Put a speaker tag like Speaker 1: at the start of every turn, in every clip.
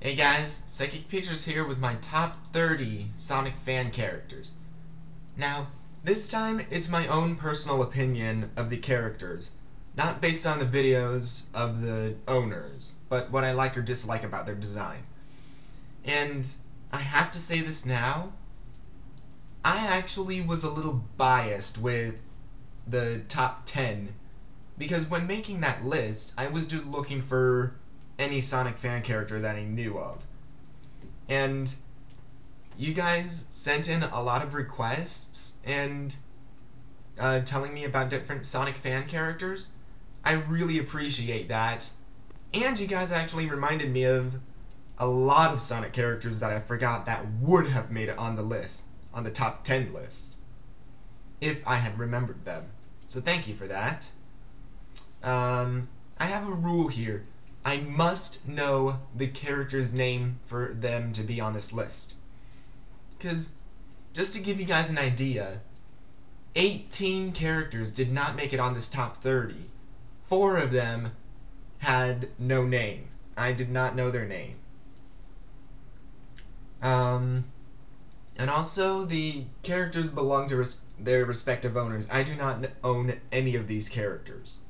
Speaker 1: Hey guys, Psychic Pictures here with my top 30 Sonic fan characters. Now, this time it's my own personal opinion of the characters, not based on the videos of the owners, but what I like or dislike about their design. And I have to say this now, I actually was a little biased with the top 10, because when making that list, I was just looking for any Sonic fan character that I knew of. And you guys sent in a lot of requests and telling me about different Sonic fan characters. I really appreciate that. And you guys actually reminded me of a lot of Sonic characters that I forgot that would have made it on the list, on the top 10 list, if I had remembered them. So thank you for that. I have a rule here. I must know the character's name for them to be on this list. Because, just to give you guys an idea, 18 characters did not make it on this top 30. 4 of them had no name. I did not know their name. And also, the characters belong to their respective owners. I do not own any of these characters.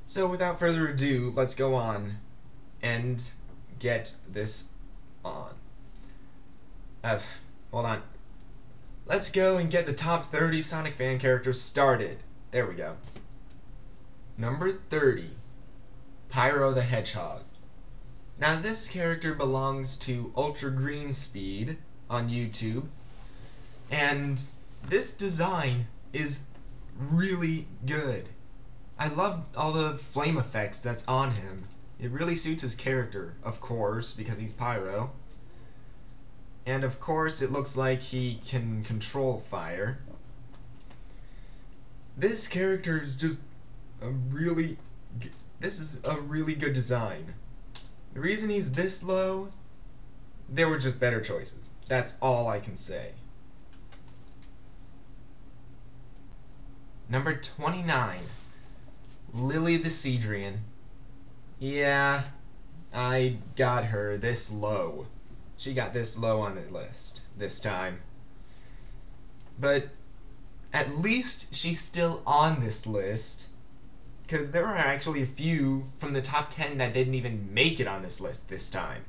Speaker 1: So without further ado, let's go on and get this on. Hold on. Let's go and get the top 30 Sonic fan characters started. There we go. Number 30, Pyro the Hedgehog. Now this character belongs to Ultra Green Speed on YouTube, and this design is really good. I love all the flame effects that's on him. It really suits his character, of course, because he's Pyro. And of course, it looks like he can control fire. This character is just this is a really good design. The reason he's this low, there were just better choices. That's all I can say. Number 29. Lily the Hedgehog. Yeah, I got her this low. She got this low on the list this time. But at least she's still on this list, because there are actually a few from the top 10 that didn't even make it on this list this time.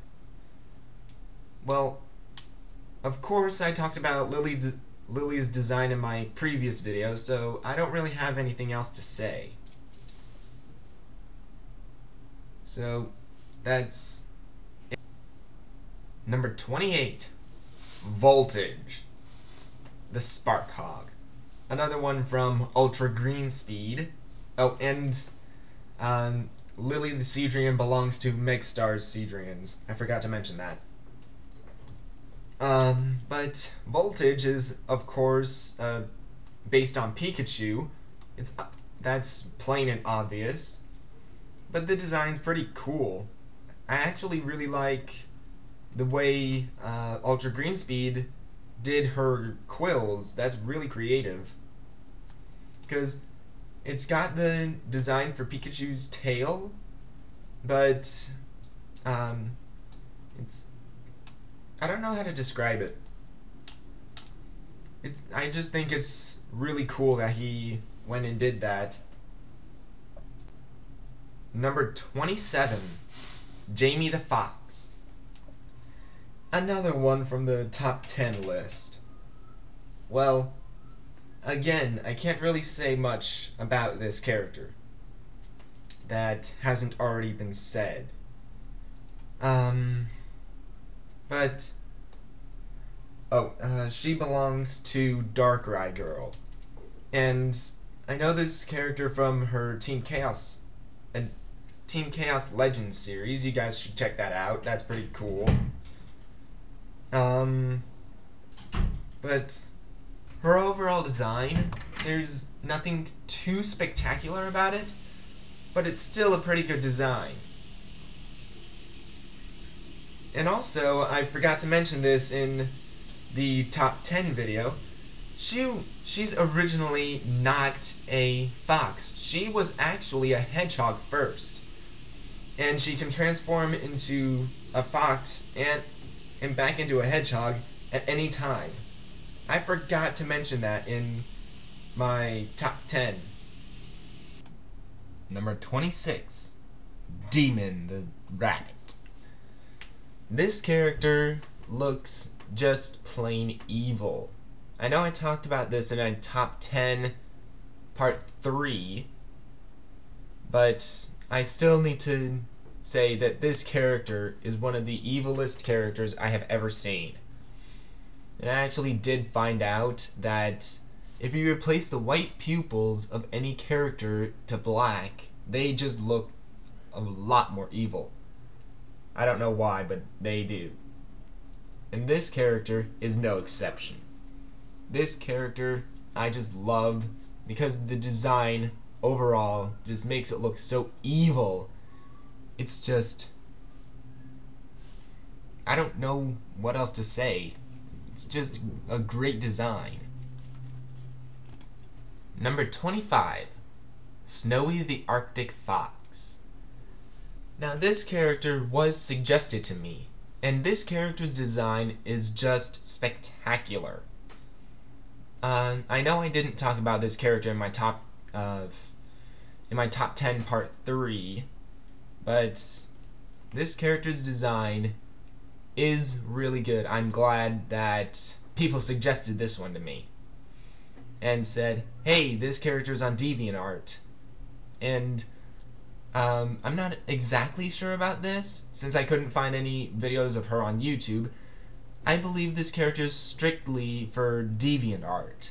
Speaker 1: Well, of course I talked about Lily's design in my previous video, so I don't really have anything else to say. So, that's it. Number 28, Voltage, the Spark Hog. Another one from Ultra Green Speed. Oh, and Lily the Hedgehog belongs to Megastar's Hedgehogs. I forgot to mention that. But Voltage is, of course, based on Pikachu. That's plain and obvious. But the design's pretty cool. I actually really like the way Ultra Green Speed did her quills. That's really creative. Because it's got the design for Pikachu's tail, but I don't know how to describe it. I just think it's really cool that he went and did that. Number 27, Jaime the Fox. Another one from the top 10 list. Well, again, I can't really say much about this character that hasn't already been said. She belongs to Darkrai Girl. And I know this character from her Team Chaos Legends series. You guys should check that out. That's pretty cool. But her overall design, there's nothing too spectacular about it, but it's still a pretty good design. And also, I forgot to mention this in the top 10 video, she's originally not a fox. She was actually a hedgehog first. and she can transform into a fox and back into a hedgehog at any time. I forgot to mention that in my top 10.
Speaker 2: Number 26, Demon the Rabbit.
Speaker 1: This character looks just plain evil. I know I talked about this in a top 10 part 3, but I still need to say that this character is one of the evilest characters I have ever seen. And I actually did find out that if you replace the white pupils of any character to black, they just look a lot more evil. I don't know why, but they do. And this character is no exception. This character I just love because the design overall just makes it look so evil. It's just, I don't know what else to say. It's just a great design. Number 25, Snowy the Arctic Fox. Now this character was suggested to me, and this character's design is just spectacular. I know I didn't talk about this character in my top 10 part 3, but this character's design is really good. I'm glad that people suggested this one to me and said, hey, this character's on DeviantArt. And I'm not exactly sure about this, since I couldn't find any videos of her on YouTube. I believe this character is strictly for DeviantArt.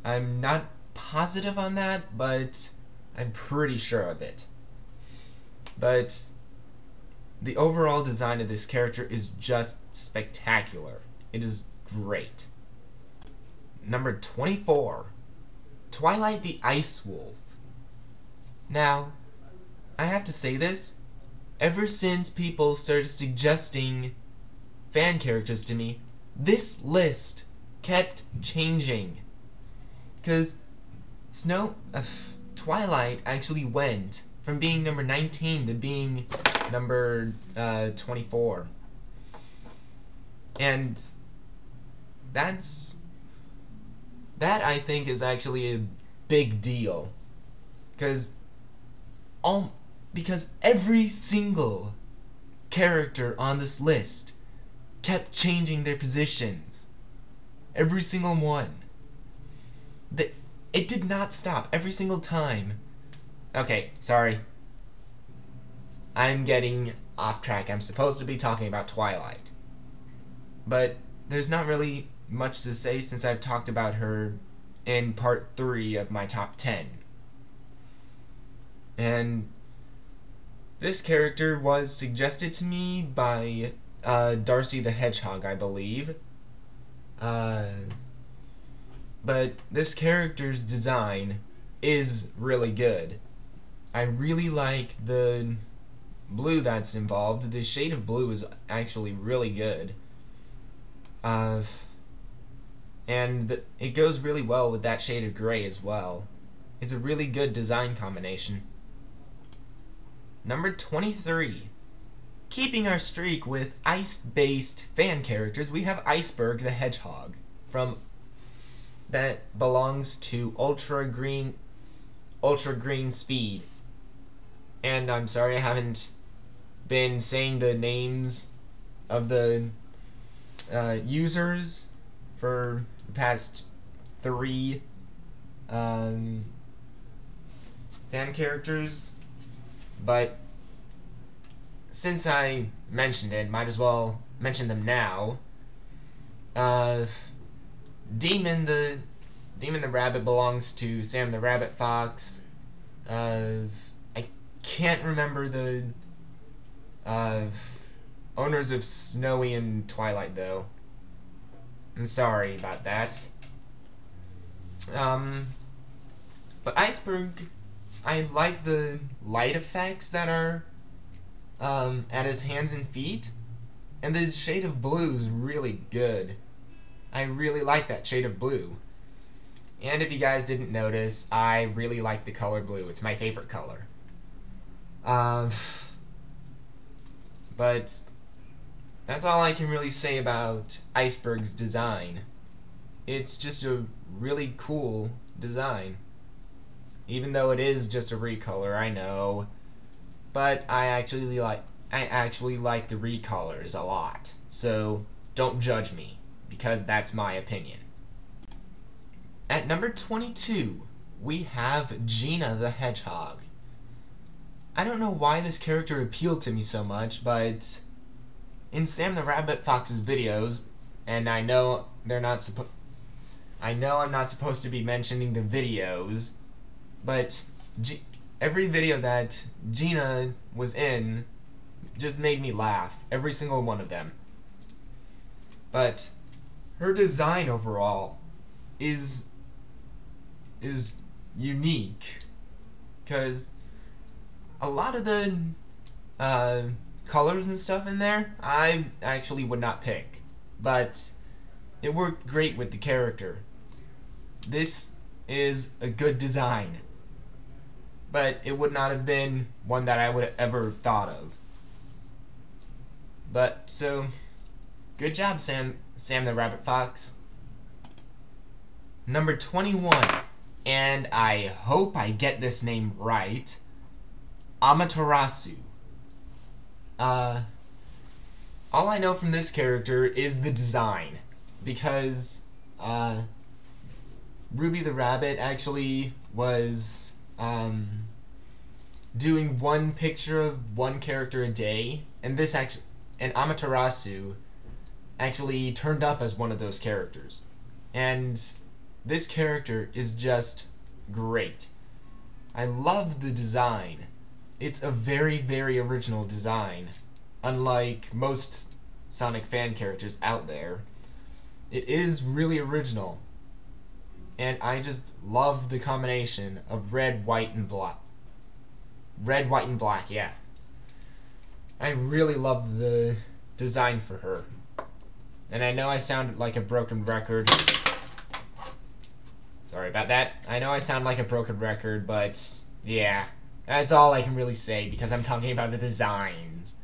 Speaker 1: I'm not positive on that, but I'm pretty sure of it. But the overall design of this character is just spectacular. It is great. Number 24, Twilight the Ice Wolf. Now, I have to say this, ever since people started suggesting fan characters to me, this list kept changing. Because Twilight actually went from being number 19 to being number 24. And that I think is actually a big deal. Because every single character on this list kept changing their positions. Every single one. It did not stop every single time. Okay, sorry. I'm getting off track. I'm supposed to be talking about Twilight. But there's not really much to say since I've talked about her in part 3 of my top 10. And this character was suggested to me by Darcy the Hedgehog, I believe. But this character's design is really good. I really like the blue that's involved. The shade of blue is actually really good. And it goes really well with that shade of gray as well. It's a really good design combination. Number 23. Keeping our streak with ice-based fan characters, we have Iceberg the Hedgehog that belongs to Ultra Green Speed. And I'm sorry I haven't been saying the names of the users for the past 3 fan characters, but since I mentioned it, might as well mention them now. Demon the Rabbit belongs to Sam the Rabbit Fox. I can't remember the owners of Snowy and Twilight though. I'm sorry about that. But Iceberg, I like the light effects that are at his hands and feet, and the shade of blue is really good. I really like that shade of blue. And if you guys didn't notice, I really like the color blue. It's my favorite color. But that's all I can really say about Iceberg's design. It's just a really cool design. Even though it is just a recolor, I know. But I actually like the recolors a lot. So don't judge me, because that's my opinion. At number 22, we have Gina the Hedgehog. I don't know why this character appealed to me so much, but in Sam the Rabbit Fox's videos, and I know I'm not supposed to be mentioning the videos, but every video that Gina was in just made me laugh, every single one of them. But her design overall is unique, because a lot of the colors and stuff in there I actually would not pick, but it worked great with the character. This is a good design, but it would not have been one that I would have ever thought of. But so, good job, Sam the Rabbit Fox. Number 21, and I hope I get this name right, Amaterasu. All I know from this character is the design, because Ruby the Rabbit actually was doing one picture of one character a day, and Amaterasu actually turned up as one of those characters. And this character is just great. I love the design. It's a very, very original design, unlike most Sonic fan characters out there. It is really original, and I just love the combination of red, white, and black. Red, white, and black, yeah. I really love the design for her. And I know I sound like a broken record. Sorry about that. I know I sound like a broken record, but yeah. That's all I can really say, because I'm talking about the designs.